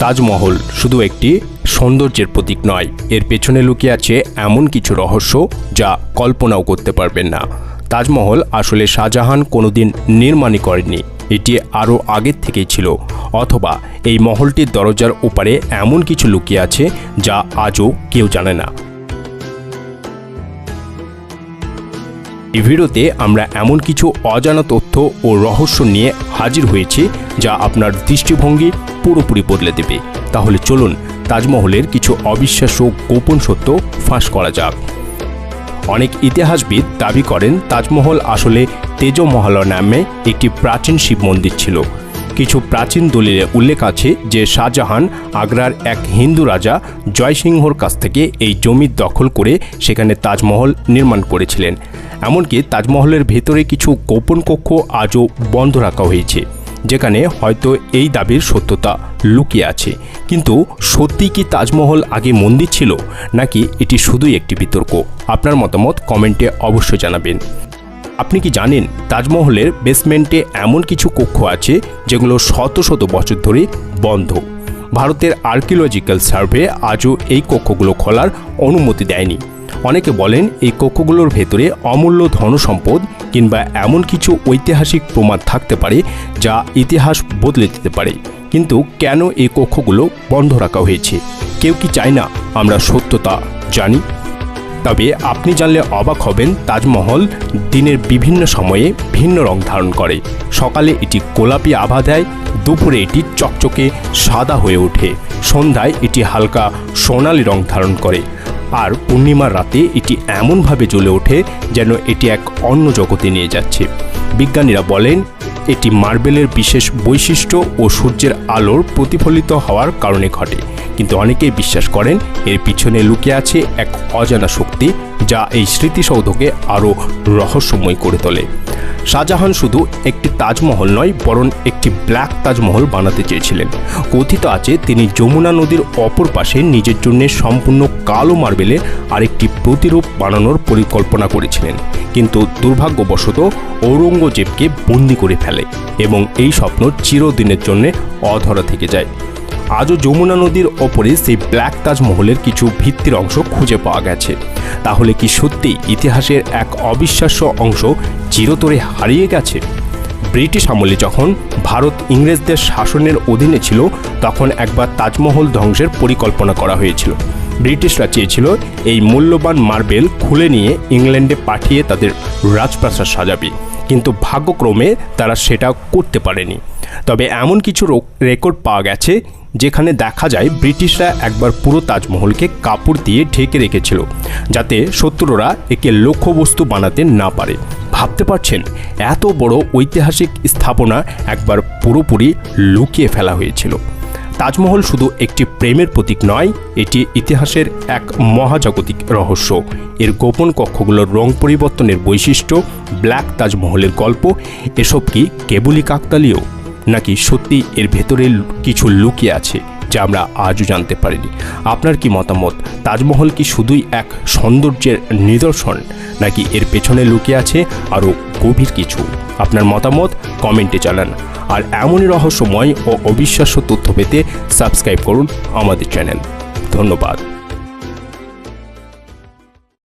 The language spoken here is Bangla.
তাজমহল শুধু একটি সৌন্দর্যের প্রতীক নয়, এর পেছনে লুকিয়ে আছে এমন কিছু রহস্য যা কল্পনাও করতে পারবেন না। তাজমহল আসলে শাহজাহান কোনোদিন নির্মাণই করেননি, এটি আরও আগের থেকেই ছিল, অথবা এই মহলটির দরজার ওপারে এমন কিছু লুকিয়ে আছে যা আজও কেউ জানে না। এই ভিডিওতে আমরা এমন কিছু অজানা তথ্য ও রহস্য নিয়ে হাজির হয়েছি যা আপনার দৃষ্টিভঙ্গি পুরোপুরি বদলে দেবে। তাহলে চলুন তাজমহলের কিছু অবিশ্বাস্য গোপন সত্য ফাঁস করা যাক। অনেক ইতিহাসবিদ দাবি করেন তাজমহল আসলে তেজমহল নামে একটি প্রাচীন শিব মন্দির ছিল। কিছু প্রাচীন দলিলে উল্লেখ আছে যে শাহজাহান আগ্রার এক হিন্দু রাজা জয়সিংহর কাছ থেকে এই জমি দখল করে সেখানে তাজমহল নির্মাণ করেছিলেন। এমনকি তাজমহলের ভেতরে কিছু গোপন কক্ষ আজও বন্ধ রাখা হয়েছে, যেখানে হয়তো এই দাবির সত্যতা লুকিয়ে আছে। কিন্তু সত্যি কি তাজমহল আগে মন্দির ছিল, নাকি এটি শুধুই একটি বিতর্ক? আপনার মতামত কমেন্টে অবশ্যই জানাবেন। আপনি কি জানেন তাজমহলের বেসমেন্টে এমন কিছু কক্ষ আছে যেগুলো শত শত বছর ধরে বন্ধ? ভারতের আর্কিওলজিক্যাল সার্ভে আজও এই কক্ষগুলো খোলার অনুমতি দেয়নি। অনেকে বলেন এই কক্ষগুলোর ভেতরে অমূল্য ধনসম্পদ কিংবা এমন কিছু ঐতিহাসিক প্রমাণ থাকতে পারে যা ইতিহাস বদলে দিতে পারে। কিন্তু কেন এই কক্ষগুলো বন্ধ রাখা হয়েছে? কেউ কি চায় না আমরা সত্যতা জানি? তবে আপনি জানলে অবাক হবেন, তাজমহল দিনের বিভিন্ন সময়ে ভিন্ন রং ধারণ করে। সকালে এটি গোলাপি আভা দেয়, দুপুরে এটি চকচকে সাদা হয়ে ওঠে, সন্ধ্যায় এটি হালকা সোনালি রং ধারণ করে, আর পূর্ণিমার রাতে এটি এমনভাবে জ্বলে ওঠে যেন এটি এক অন্য জগতে নিয়ে যাচ্ছে। বিজ্ঞানীরা বলেন এটি মার্বেলের বিশেষ বৈশিষ্ট্য ও সূর্যের আলোর প্রতিফলিত হওয়ার কারণে ঘটে। কিন্তু অনেকেই বিশ্বাস করেন এর পিছনে লুকিয়ে আছে এক অজানা শক্তি যা এই স্মৃতিসৌধকে আরও রহস্যময় করে তোলে। শাহজাহান শুধু একটি তাজমহল নয়, বরং একটি ব্ল্যাক তাজমহল বানাতে চেয়েছিলেন। কথিত আছে তিনি যমুনা নদীর অপর পাশে নিজের জন্য সম্পূর্ণ কালো মার্বেলের আরেকটি প্রতিরূপ বানানোর পরিকল্পনা করেছিলেন, কিন্তু দুর্ভাগ্যবশত ঔরঙ্গজেবকে বন্দি করে ফেলে এবং এই স্বপ্ন চিরদিনের জন্য অধরা থেকে যায়। আজও যমুনা নদীর ওপরে সেই ব্ল্যাক তাজমহলের কিছু ভিত্তির অংশ খুঁজে পাওয়া গেছে। তাহলে কি সত্যি ইতিহাসের এক অবিশ্বাস্য অংশ চিরতরে হারিয়ে গেছে? ব্রিটিশ আমলে যখন ভারত ইংরেজদের শাসনের অধীনে ছিল, তখন একবার তাজমহল ধ্বংসের পরিকল্পনা করা হয়েছিল। ব্রিটিশরা চেয়েছিল এই মূল্যবান মার্বেল খুলে নিয়ে ইংল্যান্ডে পাঠিয়ে তাদের রাজপ্রাসাদ সাজাবে, কিন্তু ভাগ্যক্রমে তারা সেটা করতে পারেনি। তবে এমন কিছু রেকর্ড পাওয়া গেছে যেখানে দেখা যায় ব্রিটিশরা একবার পুরো তাজমহলকে কাপড় দিয়ে ঢেকে রেখেছিল, যাতে শত্রুরা একে লক্ষ্যবস্তু বানাতে না পারে। ভাবতে পারছেন, এত বড় ঐতিহাসিক স্থাপনা একবার পুরোপুরি লুকিয়ে ফেলা হয়েছিল। তাজমহল শুধু একটি প্রেমের প্রতীক নয়, এটি ইতিহাসের এক মহাজাগতিক রহস্য। এর গোপন কক্ষগুলোর রং পরিবর্তনের বৈশিষ্ট্য, ব্ল্যাক তাজমহলের গল্প, এসব কি কেবলই কাকতালীয়, নাকি সত্যি এর ভেতরে কিছু লুকিয়ে আছে যা আমরা আজও জানতে পারিনি? আপনার কি মতামত? তাজমহল কি শুধুই এক সৌন্দর্যের নিদর্শন, নাকি এর পেছনে লুকিয়ে আছে আরও গভীর কিছু? আপনার মতামত কমেন্টে জানান। আর এমনই রহস্যময় ও অবিশ্বাস্য তথ্য পেতে সাবস্ক্রাইব করুন আমাদের চ্যানেল। ধন্যবাদ।